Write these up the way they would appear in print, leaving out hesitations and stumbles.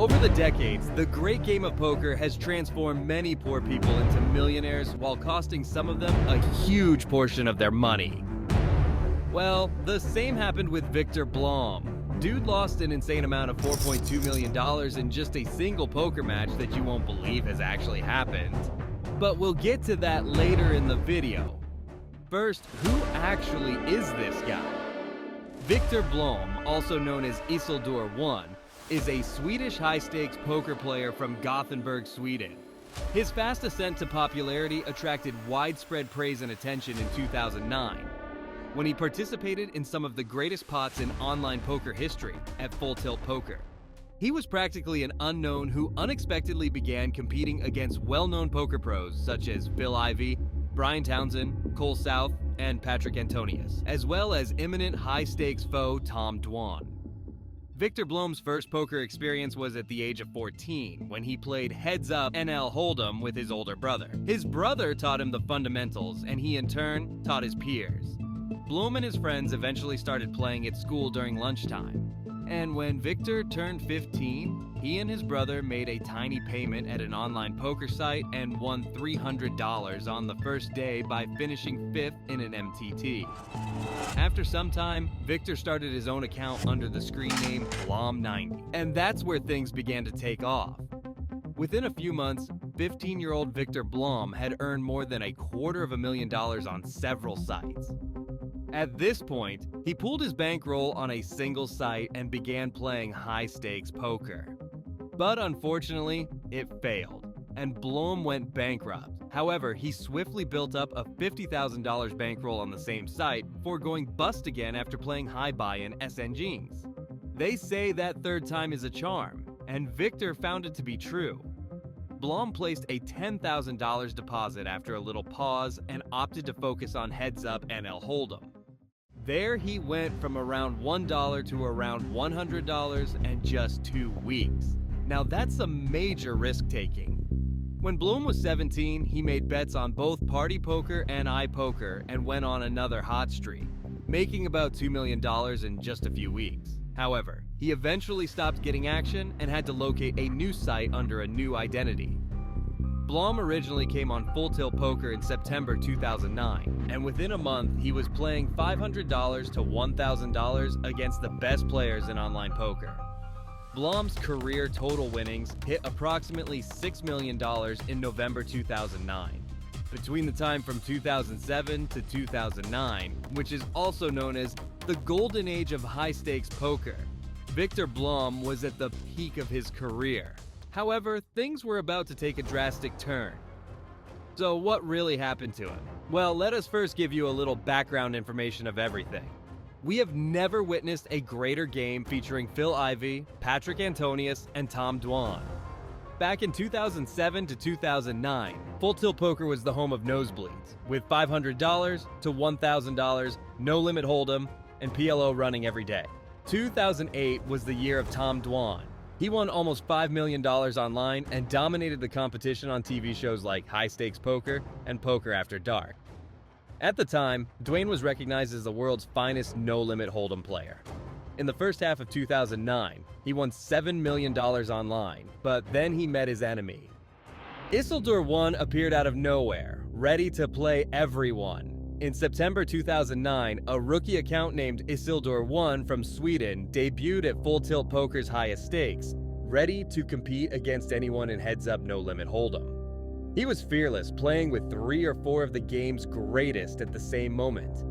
Over the decades, the great game of poker has transformed many poor people into millionaires while costing some of them a huge portion of their money. Well, the same happened with Viktor Blom. Dude lost an insane amount of $4.2 million in just a single poker match that you won't believe has actually happened. But we'll get to that later in the video. First, who actually is this guy? Viktor Blom, also known as Isildur I, is a Swedish high-stakes poker player from Gothenburg, Sweden. His fast ascent to popularity attracted widespread praise and attention in 2009, when he participated in some of the greatest pots in online poker history at Full Tilt Poker. He was practically an unknown who unexpectedly began competing against well-known poker pros such as Phil Ivey, Brian Townsend, Cole South, and Patrik Antonious, as well as imminent high-stakes foe Tom Dwan. Viktor Blom's first poker experience was at the age of 14, when he played heads-up NL Hold'em with his older brother. His brother taught him the fundamentals, and he in turn taught his peers. Blom and his friends eventually started playing at school during lunchtime. And when Viktor turned 15, he and his brother made a tiny payment at an online poker site and won $300 on the first day by finishing 5th in an MTT. After some time, Viktor started his own account under the screen name Blom90, and that's where things began to take off. Within a few months, 15-year-old Viktor Blom had earned more than $250,000 on several sites. At this point, he pooled his bankroll on a single site and began playing high-stakes poker. But unfortunately, it failed, and Blom went bankrupt. However, he swiftly built up a $50,000 bankroll on the same site before going bust again after playing high buy-in ascent. They say that third time is a charm, and Viktor found it to be true. Blom placed a $10,000 deposit after a little pause and opted to focus on heads-up NL Hold'em. There he went from around $1 to around $100 in just 2 weeks. Now that's a major risk-taking. When Blom was 17, he made bets on both party poker and iPoker and went on another hot streak, making about $2 million in just a few weeks. However, he eventually stopped getting action and had to locate a new site under a new identity. Blom originally came on Full Tilt Poker in September 2009, and within a month, he was playing $500 to $1,000 against the best players in online poker. Blom's career total winnings hit approximately $6 million in November 2009. Between the time from 2007 to 2009, which is also known as the golden age of high-stakes poker, Viktor Blom was at the peak of his career. However, things were about to take a drastic turn. So what really happened to him? Well, let us first give you a little background information of everything. We have never witnessed a greater game featuring Phil Ivey, Patrik Antonious, and Tom Dwan. Back in 2007 to 2009, Full Tilt Poker was the home of nosebleeds, with $500 to $1,000, no limit hold'em, and PLO running every day. 2008 was the year of Tom Dwan. He won almost $5 million online and dominated the competition on TV shows like High Stakes Poker and Poker After Dark. At the time, Dwayne was recognized as the world's finest no-limit hold'em player. In the first half of 2009, he won $7 million online, but then he met his enemy. Isildur I appeared out of nowhere, ready to play everyone. In September 2009, a rookie account named Isildur I from Sweden debuted at Full Tilt Poker's highest stakes, ready to compete against anyone in heads-up no-limit hold'em. He was fearless, playing with 3 or 4 of the game's greatest at the same moment.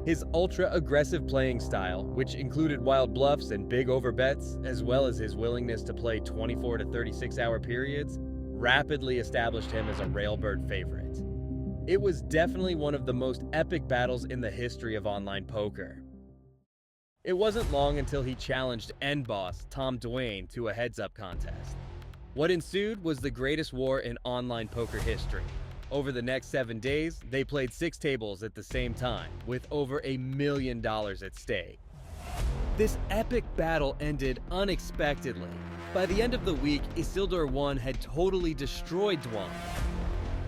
His ultra-aggressive playing style, which included wild bluffs and big overbets, as well as his willingness to play 24 to 36-hour periods, rapidly established him as a railbird favorite. It was definitely one of the most epic battles in the history of online poker. It wasn't long until he challenged end boss Tom Dwan to a heads-up contest. What ensued was the greatest war in online poker history. Over the next 7 days, they played 6 tables at the same time, with over $1 million at stake. This epic battle ended unexpectedly. By the end of the week, Isildur I had totally destroyed Dwan.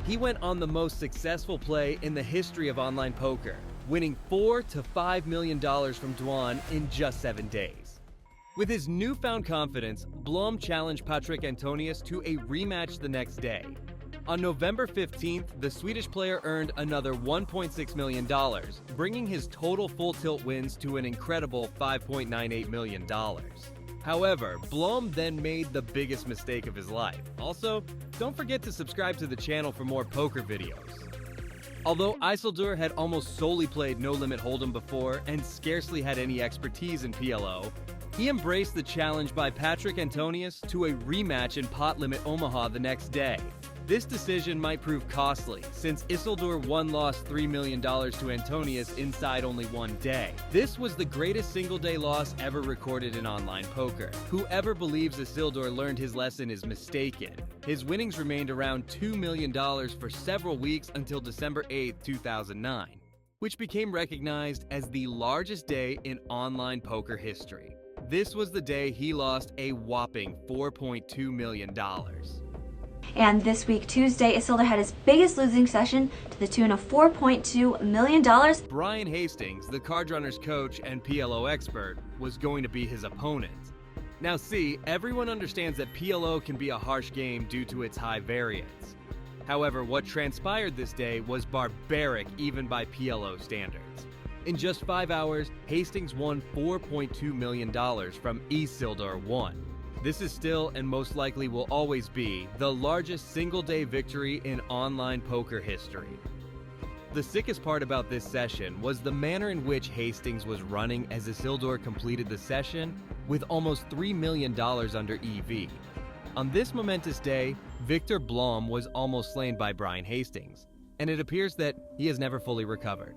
He went on the most successful play in the history of online poker, winning $4 to $5 million from Dwan in just 7 days. With his newfound confidence, Blom challenged Patrik Antonious to a rematch the next day. On November 15th, the Swedish player earned another $1.6 million, bringing his total full tilt wins to an incredible $5.98 million. However, Blom then made the biggest mistake of his life. Also, don't forget to subscribe to the channel for more poker videos. Although Isildur had almost solely played No Limit Hold'em before and scarcely had any expertise in PLO, he embraced the challenge by Patrik Antonious to a rematch in Pot Limit Omaha the next day. This decision might prove costly, since Isildur lost $3 million to Antonious inside only one day. This was the greatest single-day loss ever recorded in online poker. Whoever believes Isildur learned his lesson is mistaken. His winnings remained around $2 million for several weeks until December 8, 2009, which became recognized as the largest day in online poker history. This was the day he lost a whopping $4.2 million. And this week, Tuesday, Isildur had his biggest losing session to the tune of $4.2 million. Brian Hastings, the Card Runners coach and PLO expert, was going to be his opponent. Now see, everyone understands that PLO can be a harsh game due to its high variance. However, what transpired this day was barbaric even by PLO standards. In just 5 hours, Hastings won $4.2 million from Isildur 1. This is still, and most likely will always be, the largest single-day victory in online poker history. The sickest part about this session was the manner in which Hastings was running as Isildur completed the session with almost $3 million under EV. On this momentous day, Viktor Blom was almost slain by Brian Hastings, and it appears that he has never fully recovered.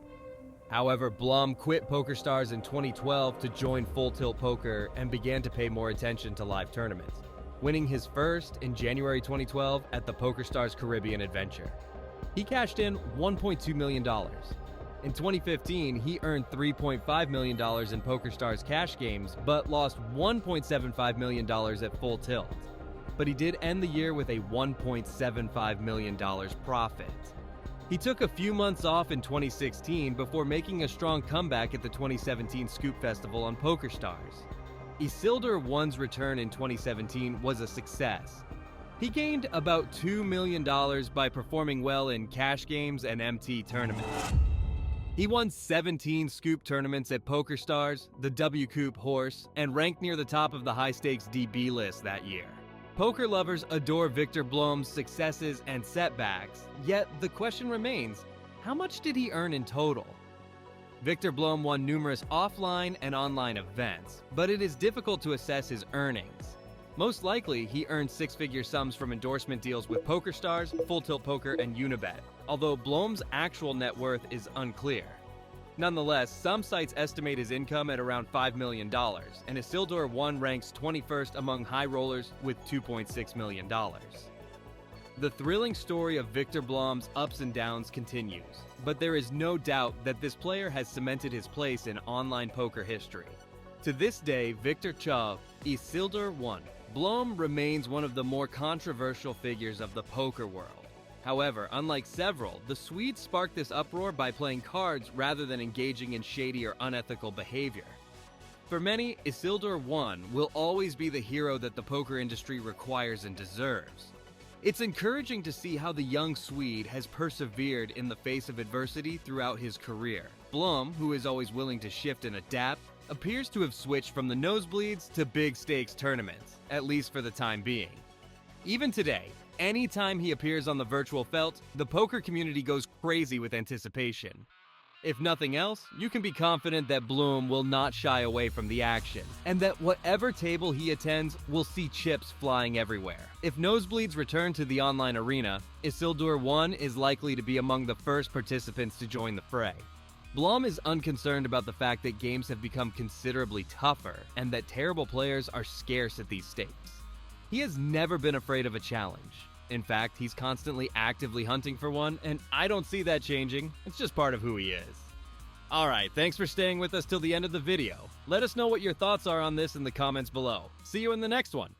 However, Blom quit PokerStars in 2012 to join Full Tilt Poker and began to pay more attention to live tournaments, winning his first in January 2012 at the PokerStars Caribbean Adventure. He cashed in $1.2 million. In 2015, he earned $3.5 million in PokerStars cash games, but lost $1.75 million at Full Tilt. But he did end the year with a $1.75 million profit. He took a few months off in 2016 before making a strong comeback at the 2017 Scoop Festival on PokerStars. Isildur 1's return in 2017 was a success. He gained about $2 million by performing well in cash games and MT tournaments. He won 17 Scoop tournaments at PokerStars, the W-Coop Horse, and ranked near the top of the high-stakes DB list that year. Poker lovers adore Viktor Blom's successes and setbacks, yet the question remains, how much did he earn in total? Viktor Blom won numerous offline and online events, but it is difficult to assess his earnings. Most likely, he earned six-figure sums from endorsement deals with PokerStars, Full Tilt Poker, and Unibet, although Blom's actual net worth is unclear. Nonetheless, some sites estimate his income at around $5 million, and Isildur 1 ranks 21st among high rollers with $2.6 million. The thrilling story of Viktor Blom's ups and downs continues, but there is no doubt that this player has cemented his place in online poker history. To this day, Viktor Chov, Isildur 1, Blom remains one of the more controversial figures of the poker world. However, unlike several, the Swedes sparked this uproar by playing cards rather than engaging in shady or unethical behavior. For many, Isildur 1 will always be the hero that the poker industry requires and deserves. It's encouraging to see how the young Swede has persevered in the face of adversity throughout his career. Blom, who is always willing to shift and adapt, appears to have switched from the nosebleeds to big stakes tournaments, at least for the time being. Even today, anytime he appears on the virtual felt, the poker community goes crazy with anticipation. If nothing else, you can be confident that Blom will not shy away from the action, and that whatever table he attends will see chips flying everywhere. If nosebleeds return to the online arena, Isildur 1 is likely to be among the first participants to join the fray. Blom is unconcerned about the fact that games have become considerably tougher, and that terrible players are scarce at these stakes. He has never been afraid of a challenge. In fact, he's constantly actively hunting for one, and I don't see that changing. It's just part of who he is. Alright, thanks for staying with us till the end of the video. Let us know what your thoughts are on this in the comments below. See you in the next one.